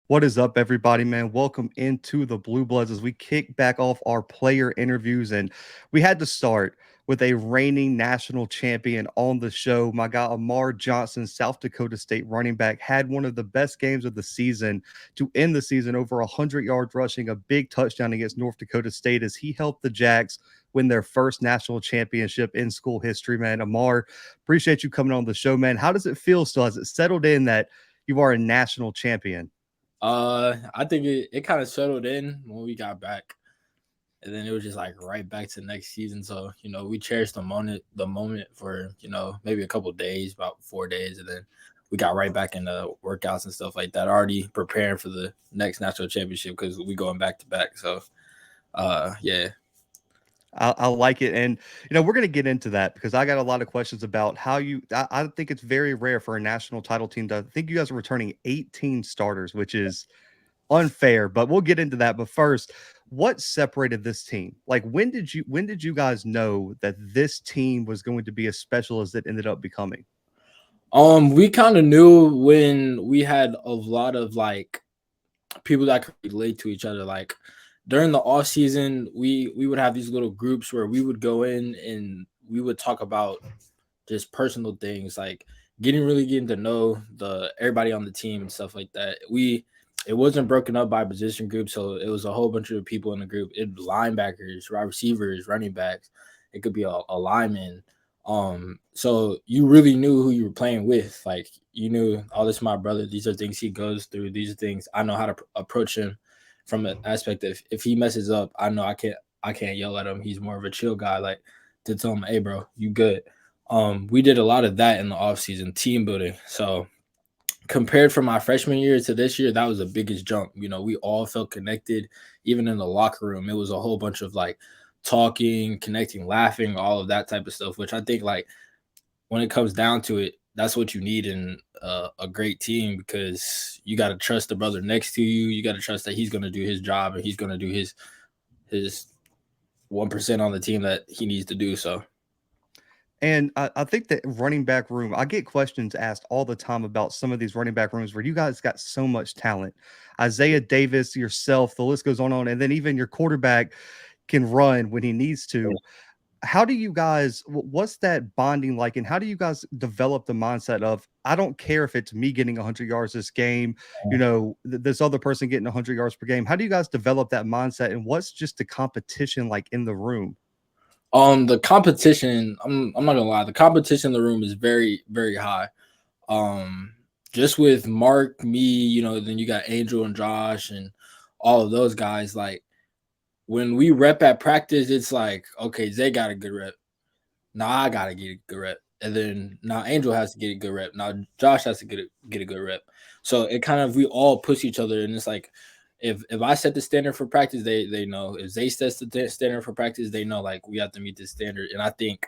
What is up, everybody, man? Welcome into the Bluebloods as we kick back off our player interviews. And we had to start with a reigning national champion on the show. My guy, Amar Johnson, South Dakota State running back, had one of the best games of the season to end the season, over 100 yards rushing, a big touchdown against North Dakota State as he helped the Jacks win their first national championship in school history, man. Amar, appreciate you coming on the show, man. How does it feel still? Has it settled in that you are a national champion? I think it kind of settled in when we got back, and then it was just like right back to next season. So we cherished the moment for maybe a couple of days, about 4 days, and then we got right back into workouts and stuff like that. Already preparing for the next national championship because we going back to back. So, yeah. I like it. And, we're going to get into that because I got a lot of questions about how I think it's very rare for a national title team to, I think you guys are returning 18 starters, which is unfair, but we'll get into that. But first, what separated this team? Like, when did you guys know that this team was going to be as special as it ended up becoming? We kind of knew when we had a lot of like people that could relate to each other. Like during the off season, we would have these little groups where we would go in and we would talk about just personal things, like getting to know the everybody on the team and stuff like that. It wasn't broken up by position groups, so it was a whole bunch of people in the group. It linebackers, wide receivers, running backs. It could be a lineman. So you really knew who you were playing with. Like you knew, oh, this is my brother. These are things he goes through. These are things I know how to approach him from an aspect of if he messes up, I know I can't yell at him. He's more of a chill guy, like to tell him, hey bro, you good. We did a lot of that in the off season, team building. So compared from my freshman year to this year, that was the biggest jump. We all felt connected, even in the locker room. It was a whole bunch of like talking, connecting, laughing, all of that type of stuff, which I think like when it comes down to it, that's what you need in a great team because you got to trust the brother next to you. You got to trust that he's going to do his job and he's going to do his 1% on the team that he needs to do. So, And I think that running back room, I get questions asked all the time about some of these running back rooms where you guys got so much talent. Isaiah Davis, yourself, the list goes on. And then even your quarterback can run when he needs to. How do you guys, what's that bonding like? And how do you guys develop the mindset of, I don't care if it's me getting 100 yards this game, this other person getting 100 yards per game. How do you guys develop that mindset? And what's just the competition like in the room? the competition, I'm not gonna lie, the competition in the room is very, very high. Um, just with Mark, me, then you got Angel and Josh and all of those guys. Like when we rep at practice, it's like, okay, Zay got a good rep. Now I gotta get a good rep. And then now Angel has to get a good rep. Now Josh has to get a good rep. So it kind of we all push each other, and it's like if I set the standard for practice, they know. If Zay sets the standard for practice, they know like we have to meet this standard. And I think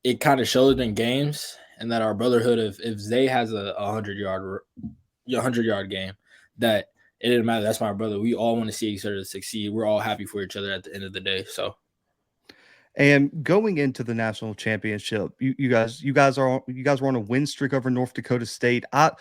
it kind of shows in games, and that our brotherhood of if Zay has a 100 yard game, that it didn't matter. That's my brother. We all want to see each other succeed. We're all happy for each other at the end of the day. So And going into the national championship, you guys were on a win streak over North Dakota State. I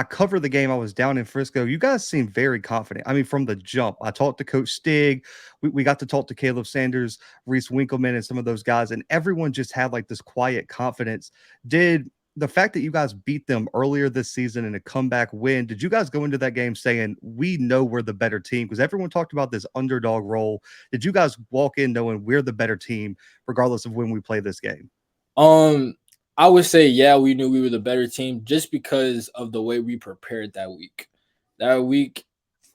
covered the game. I was down in Frisco. You guys seemed very confident. I mean, from the jump, I talked to Coach Stig. We got to talk to Caleb Sanders, Reese Winkleman, and some of those guys, and everyone just had like this quiet confidence. Did the fact that you guys beat them earlier this season in a comeback win, did you guys go into that game saying, we know we're the better team? Because everyone talked about this underdog role. Did you guys walk in knowing we're the better team, regardless of when we play this game? Um, I would say yeah, we knew we were the better team just because of the way we prepared that week. That week,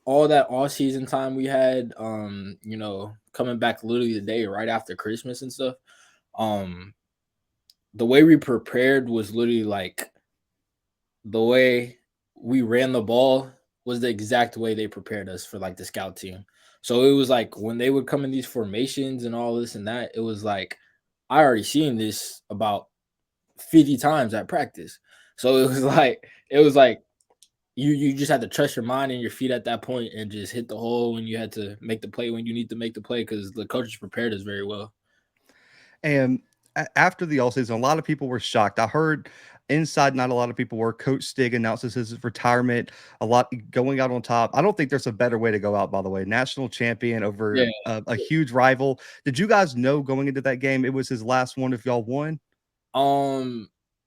all that all season time we had, coming back literally the day right after Christmas and stuff. Um, the way we prepared was literally like the way we ran the ball was the exact way they prepared us for like the scout team. So it was like when they would come in these formations and all this and that, it was like I already seen this about 50 times at practice. So it was like you just had to trust your mind and your feet at that point and just hit the hole when you had to make the play when you need to make the play because the coaches prepared us very well. And after the all season, a lot of people were shocked. I heard Inside, not a lot of people were. Coach Stig announces his retirement. A lot going out on top. I don't think there's a better way to go out. By the way, national champion Yeah. over a huge rival. Did you guys know going into that game it was his last one if y'all won?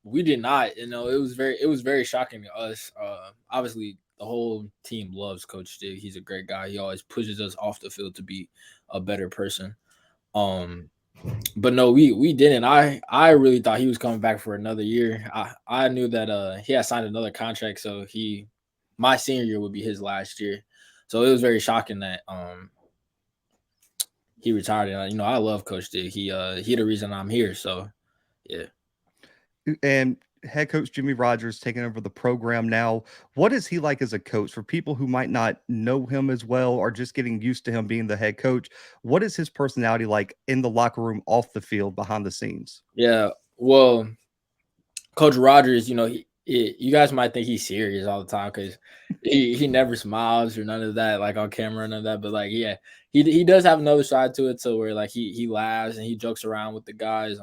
We did not. It was very shocking to us. Obviously, the whole team loves Coach Stig. He's a great guy. He always pushes us off the field to be a better person. Um, but no, we didn't. I really thought he was coming back for another year. I knew that he had signed another contract, so my senior year would be his last year. So it was very shocking that he retired. And I love Coach Stig. He the reason I'm here. So yeah. And head coach Jimmy Rogers taking over the program now. What is he like as a coach for people who might not know him as well or just getting used to him being the head coach? What is his personality like in the locker room, off the field, behind the scenes? Yeah. Well, Coach Rogers, you guys might think he's serious all the time because he never smiles or none of that, like on camera, none of that. But like, yeah, he does have another side to it, so where like he laughs and he jokes around with the guys.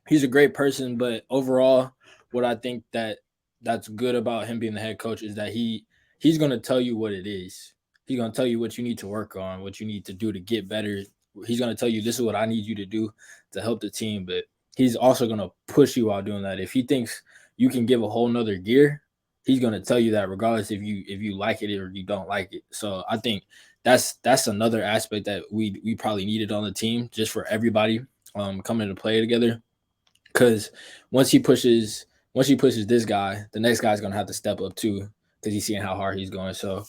He's a great person, but overall, what I think that's good about him being the head coach is that he's gonna tell you what it is. He's gonna tell you what you need to work on, what you need to do to get better. He's gonna tell you this is what I need you to do to help the team, but he's also gonna push you while doing that. If he thinks you can give a whole nother gear, he's gonna tell you that regardless if you like it or you don't like it. So I think that's another aspect that we probably needed on the team just for everybody coming to play together. Because once he pushes this guy, the next guy's gonna have to step up too because he's seeing how hard he's going. So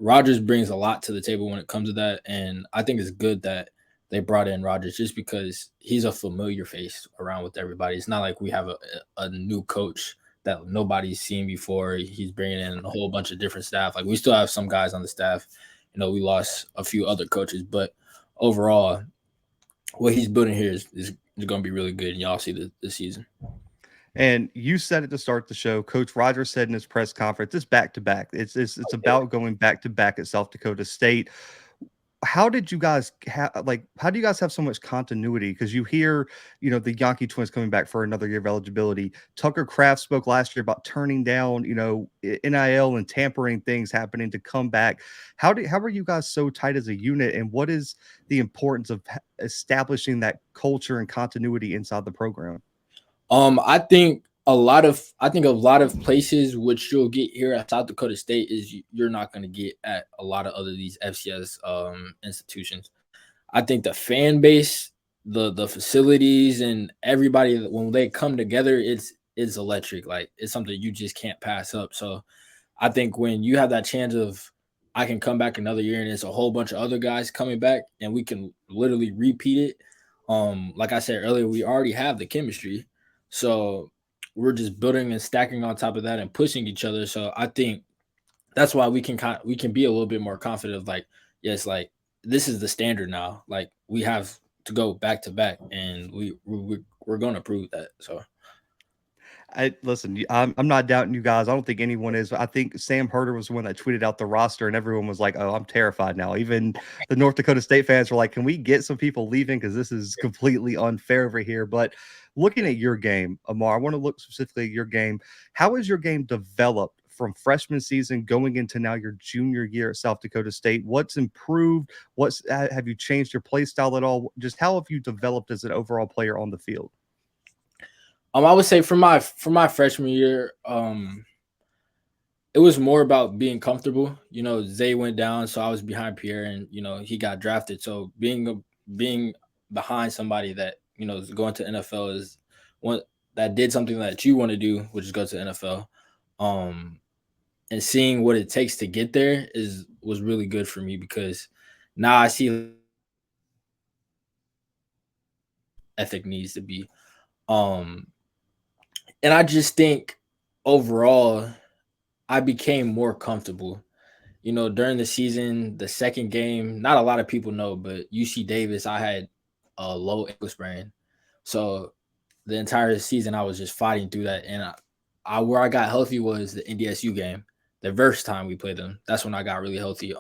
Rogers brings a lot to the table when it comes to that, and I think it's good that they brought in Rogers just because he's a familiar face around with everybody. It's not like we have a new coach that nobody's seen before. He's bringing in a whole bunch of different staff. Like we still have some guys on the staff. We lost a few other coaches, but overall, what he's building here is going to be really good, and y'all see this season. And you said it to start the show. Coach Rogers said in his press conference, it's back to back. It's about going back to back at South Dakota State. How did you guys how do you guys have so much continuity? Because you hear, the Yankee twins coming back for another year of eligibility. Tucker Kraft spoke last year about turning down, NIL and tampering things happening to come back. How are you guys so tight as a unit? And what is the importance of establishing that culture and continuity inside the program? I think a lot of places which you'll get here at South Dakota State is you're not going to get at a lot of other these FCS institutions. I think the fan base, the facilities, and everybody when they come together, it's electric. Like it's something you just can't pass up. So I think when you have that chance of I can come back another year and it's a whole bunch of other guys coming back and we can literally repeat it. Like I said earlier, we already have the chemistry. So we're just building and stacking on top of that and pushing each other. So I think that's why we can be a little bit more confident. Like, yes, like this is the standard now. Like we have to go back to back, and we're going to prove that. So. Listen, I'm not doubting you guys. I don't think anyone is. I think Sam Herder was the one that tweeted out the roster, and everyone was like, "Oh, I'm terrified now." Even the North Dakota State fans were like, "Can we get some people leaving? Because this is completely unfair over here." But looking at your game, Amar, I want to look specifically at your game. How has your game developed from freshman season going into now your junior year at South Dakota State? What's improved? Have you changed your play style at all? Just how have you developed as an overall player on the field? I would say for my freshman year, it was more about being comfortable. Zay went down, so I was behind Pierre, and he got drafted. So being behind somebody that is going to NFL is one that did something that you want to do, which is go to NFL. And seeing what it takes to get there was really good for me because now I see ethic needs to be. And I just think overall, I became more comfortable. During the season, the second game, not a lot of people know, but UC Davis, I had a low ankle sprain. So the entire season, I was just fighting through that. And where I got healthy was the NDSU game. The first time we played them, that's when I got really healthy.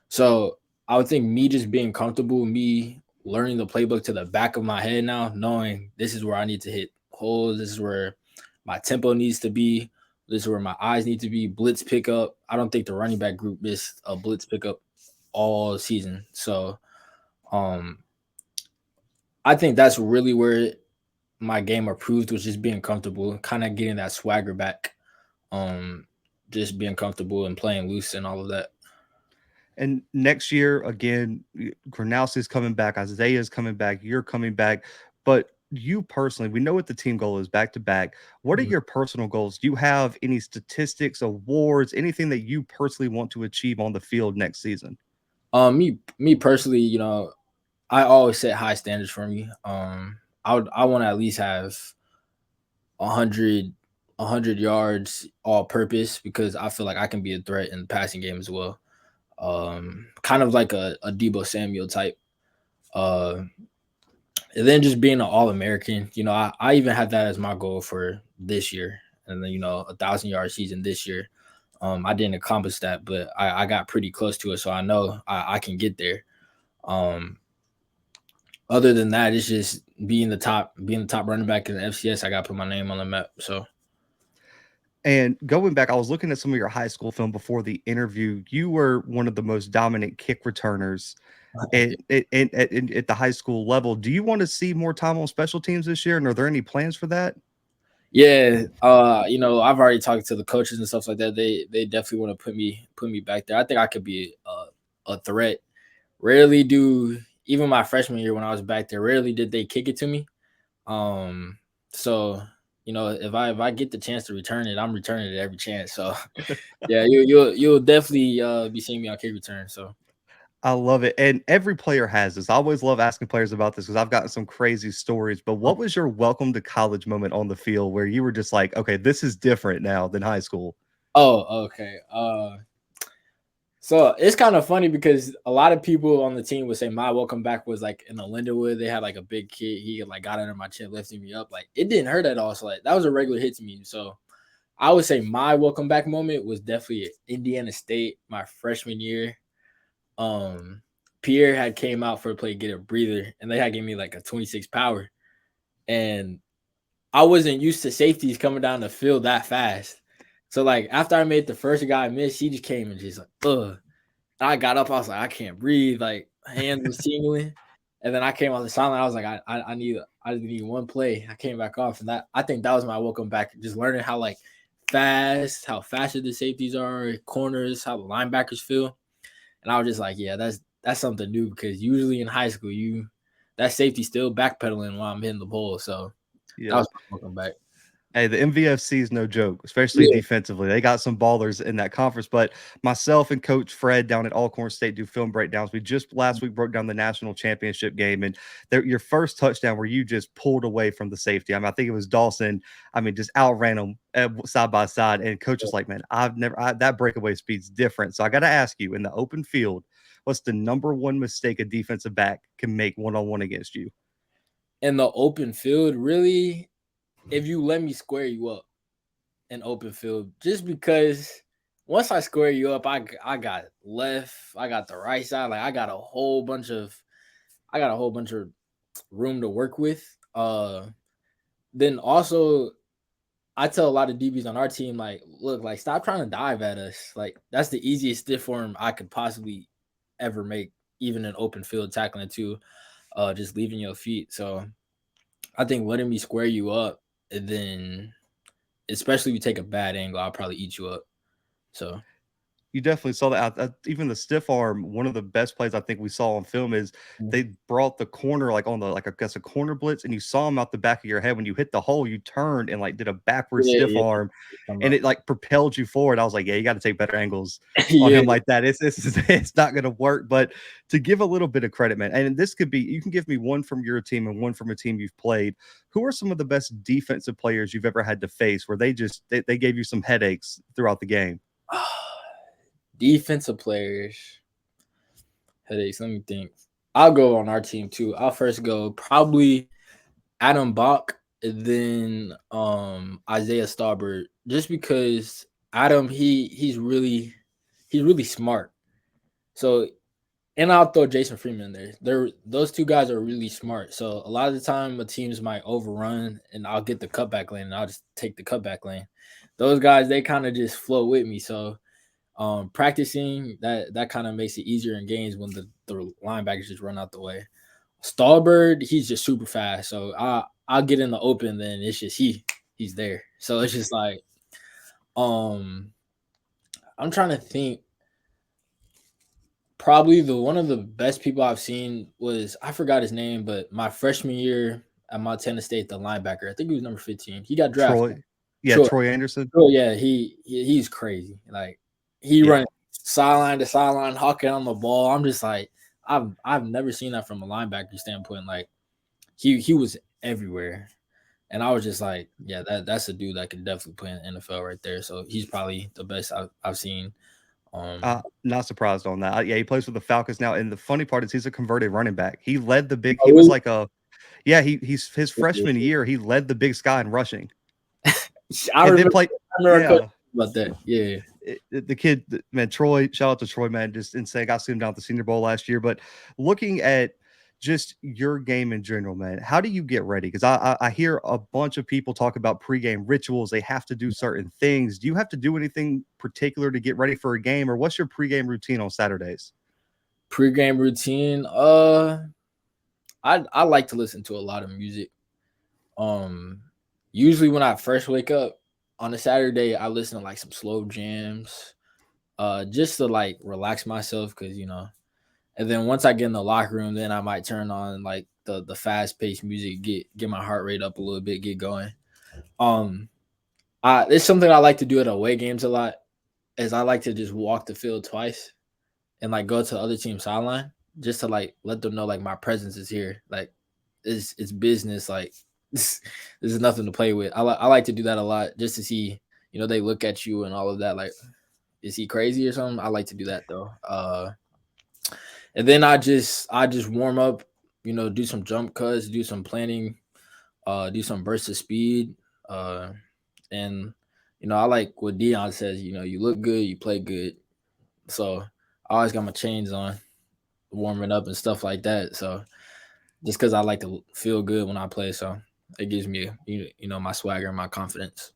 So I would think me just being comfortable, me learning the playbook to the back of my head now, knowing this is where I need to hit holes. This is where my tempo needs to be. This is where my eyes need to be. Blitz pickup. I don't think the running back group missed a blitz pickup all season. So um I think that's really where my game improved, was just being comfortable, kind of getting that swagger back. Um just being comfortable and playing loose and all of that. And next year, again, Gronowski's coming back, Isaiah's coming back, you're coming back. But you personally, we know what the team goal is back to back. What are Mhm. your personal goals? Do you have any statistics, awards, anything that you personally want to achieve on the field next season? Me personally, I always set high standards for me. I want to at least have 100 100 yards all purpose, because I feel like I can be a threat in the passing game as well. Kind of like a Debo Samuel type. Uh, and then just being an All American. I even had that as my goal for this year, and then 1,000 yard season this year. I didn't accomplish that, but I got pretty close to it, so I know I can get there. Um, Other than that, it's just being the top running back in the FCS. I got to put my name on the map. So And going back, I was looking at some of your high school film before the interview. You were one of the most dominant kick returners at the high school level. Do you want to see more time on special teams this year? And are there any plans for that? yeah, I've already talked to the coaches and stuff like that. They definitely want to put me back there. I think I could be a threat. Rarely do, even my freshman year when I was back there, rarely did they kick it to me. Um, so if I get the chance to return it, I'm returning it every chance. So yeah, you'll definitely be seeing me on kick return. So I love it. And every player has this. I always love asking players about this because I've gotten some crazy stories. But what was your welcome to college moment on the field where you were just like, okay, this is different now than high school? oh, okay. So it's kind of funny because a lot of people on the team would say my welcome back was like in the Lindenwood. They had like a big kid. He like got under my chin, lifting me up. Like it didn't hurt at all. So like that was a regular hit to me. So I would say my welcome back moment was definitely at Indiana State my freshman year. Um, Pierre had came out for a play, get a breather, and they had given me like a 26 power. And I wasn't used to safeties coming down the field that fast. So like after I made the first guy miss, he just came and just like, ugh. I got up, I was like, I can't breathe, like hands was tingling. And then I came on the sideline. I was like, I need one play. I came back off, and that I think that was my welcome back. Just learning how like how faster the safeties are, corners, how the linebackers feel. And I was just like, yeah, that's something new, because usually in high school, that safety still backpedaling while I'm hitting the ball. So that Yeah. was my welcome back. Hey, the MVFC is no joke, especially Yeah. defensively. They got some ballers in that conference. But myself and Coach Fred down at Alcorn State do film breakdowns. We just last week broke down the national championship game, and your first touchdown where you just pulled away from the safety. I mean, I think it was Dawson. I mean, just outran him side by side. And Coach was like, "Man, that breakaway speed's different." So I got to ask you, in the open field, what's the number one mistake a defensive back can make one on one against you? In the open field, really, if you let me square you up in open field, just because once I square you up, I got left, I got the right side, like I got a whole bunch of room to work with. Then also I tell a lot of DBs on our team, like, look, like stop trying to dive at us. Like that's the easiest stiff form I could possibly ever make, even in open field tackling too. Just leaving your feet. So I think letting me square you up, and then especially if you take a bad angle, I'll probably eat you up. So You definitely saw that. Even the stiff arm, one of the best plays I think we saw on film is Mhm. they brought the corner like on the like I guess a corner blitz, and you saw him out the back of your head when you hit the hole. You turned and like did a backward Yeah, stiff yeah. arm, Talking and about- it like propelled you forward. I was like, yeah, you got to take better angles on yeah. him like that. It's not going to work. But to give a little bit of credit, man, and this could be you can give me one from your team and one from a team you've played. Who are some of the best defensive players you've ever had to face where they gave you some headaches throughout the game? Defensive players, headaches. Let me think. I'll go on our team too. I'll first go probably Adam Bach, and then Isaiah Starbird, just because Adam he's really smart. So And I'll throw Jason Freeman there. Those two guys are really smart. So a lot of the time, the teams might overrun, and I'll get the cutback lane, and I'll just take the cutback lane. Those guys, they kind of just flow with me. So practicing that kind of makes it easier in games when the linebackers just run out the way. Stallbird, he's just super fast. So I'll get in the open, then it's just he's there. So it's just like I'm trying to think. Probably the one of the best people I've seen was, I forgot his name, but my freshman year at Montana State, the linebacker, I think he was number 15. He got drafted. Troy, yeah, Troy. Troy Anderson. Oh yeah, he's crazy. Like he Yeah, runs sideline to sideline, hawking on the ball. I'm just like, I've never seen that from a linebacker standpoint. Like he was everywhere. And I was just like, yeah, that's a dude that could definitely play in the NFL right there. So he's probably the best I've seen. not surprised on that. Yeah, he plays for the Falcons now, and the funny part is he's a converted running back. He led the big. Oh, He was really? like a, yeah. He's his freshman year. He led the Big Sky in rushing, I and then remember, played. I remember Yeah, about that. Yeah. the kid, man, Troy. Shout out to Troy, man. Just insane. I see him down at the Senior Bowl last year. But looking at just your game in general, man, how do you get ready? Because I hear a bunch of people talk about pregame rituals. They have to do certain things. Do you have to do anything particular to get ready for a game, or what's your pregame routine on Saturdays? Pre-game routine. I like to listen to a lot of music. Um, Usually when I first wake up on a Saturday, I listen to like some slow jams, just to like relax myself, because and then once I get in the locker room, then I might turn on like the fast paced music, get my heart rate up a little bit, get going. Um, it's something I like to do at away games a lot, is I like to just walk the field twice and like go to the other team's sideline, just to like let them know like my presence is here. Like it's business. Like this is nothing to play with. I like to do that a lot, just to see, they look at you and all of that. Like, is he crazy or something? I like to do that though. And then I just warm up, do some jump cuts, do some planning, do some bursts of speed, and I like what Dion says. You look good, you play good. So I always got my chains on, warming up and stuff like that. So just because I like to feel good when I play, so it gives me my swagger and my confidence.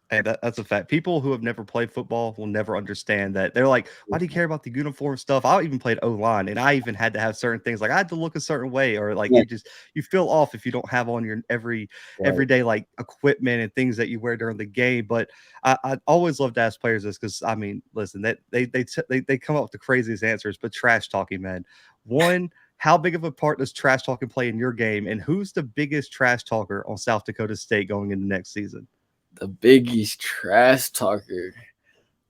Hey, that's a fact. People who have never played football will never understand that. They're like, "Why do you care about the uniform stuff?" I even played O line, and I even had to have certain things. Like I had to look a certain way, or like Yeah, it just you feel off if you don't have on your right. everyday like equipment and things that you wear during the game. But I always love to ask players this because I mean, listen, that they come up with the craziest answers, but trash talking, man. One, how big of a part does trash talking play in your game, and who's the biggest trash talker on South Dakota State going into next season? The biggest trash talker.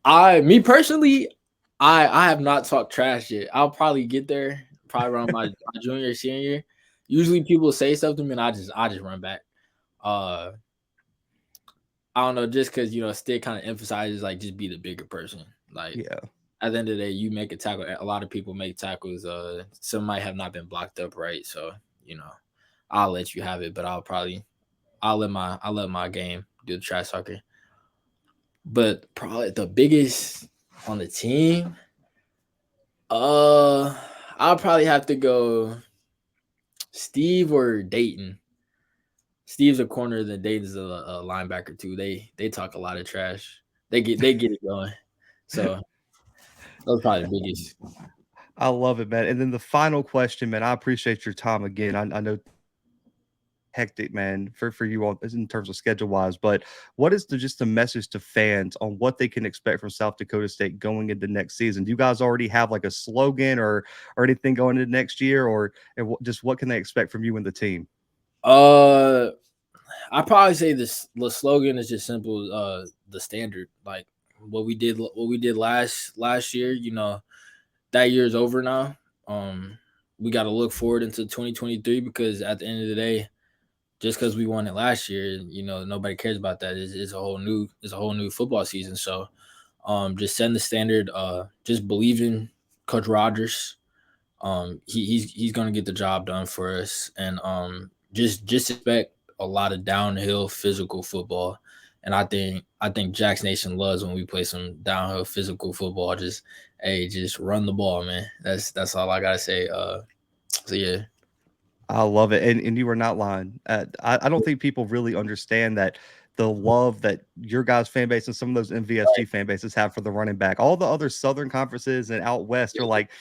Me personally, I have not talked trash yet. I'll probably get there, probably around my junior senior year. Usually people say something to me and I just run back. Uh I don't know, just because Stick kind of emphasizes like just be the bigger person. Like Yeah. at the end of the day, you make a tackle. A lot of people make tackles. Some might have not been blocked up right, so you know, I'll let you have it. But I'll let my game do the trash talking. But probably the biggest on the team, uh, I'll probably have to go Steve or Dayton. Steve's a corner, then Dayton's a linebacker too. They talk a lot of trash. They get it going. So those probably the biggest. I love it, man. And then the final question, man. I appreciate your time again. I know hectic, man, for you all in terms of schedule wise. But what is just the message to fans on what they can expect from South Dakota State going into next season? Do you guys already have like a slogan or anything going into next year, or just what can they expect from you and the team? Uh, I probably say this. The slogan is just simple. The standard, like what we did last year. That year's over now. We got to look forward into 2023, because at the end of the day, just because we won it last year, nobody cares about that. It's a whole new football season. So, just setting the standard. Just believe in Coach Rogers. He's gonna get the job done for us, and just expect a lot of downhill physical football. And I think Jack's Nation loves when we play some downhill physical football. Just hey, just run the ball, man. That's all I gotta say. So yeah. I love it, and you are not lying. I don't think people really understand that the love that your guys' fan base and some of those MVSG fan bases have for the running back. All the other Southern conferences and out west are like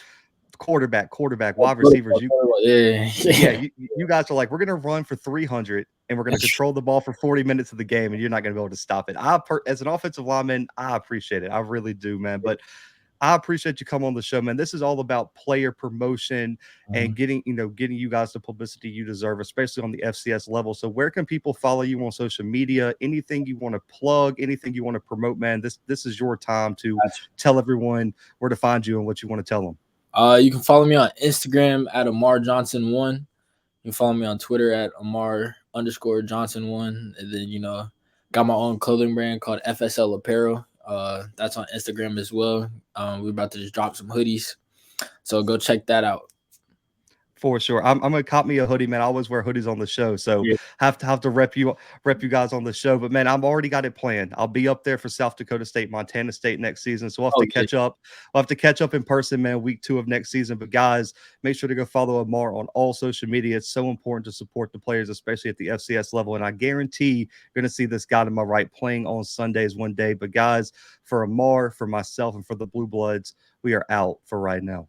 quarterback, wide receivers. Yeah, Yeah, yeah. you guys are like, we're gonna run for 300 and we're gonna control the ball for 40 minutes of the game, and you're not gonna be able to stop it. As an offensive lineman, I appreciate it. I really do, man. But I appreciate you come on the show, man. This is all about player promotion and getting you guys the publicity you deserve, especially on the FCS level. So where can people follow you on social media? Anything you want to plug, anything you want to promote, man? This is your time to tell everyone where to find you and what you want to tell them. You can follow me on Instagram at Amar Johnson 1. You can follow me on Twitter at Amar_Johnson 1. And then, got my own clothing brand called FSL Apparel. That's on Instagram as well. We're about to just drop some hoodies. So go check that out. For sure. I'm gonna cop me a hoodie, man. I always wear hoodies on the show, so Yeah. have to rep you guys on the show. But man, I've already got it planned. I'll be up there for South Dakota State, Montana State next season. So we'll have to catch up. We'll have to catch up in person, man, week 2 of next season. But guys, make sure to go follow Amar on all social media. It's so important to support the players, especially at the FCS level. And I guarantee you're gonna see this guy to my right playing on Sundays one day. But guys, for Amar, for myself, and for the Blue Bloods, we are out for right now.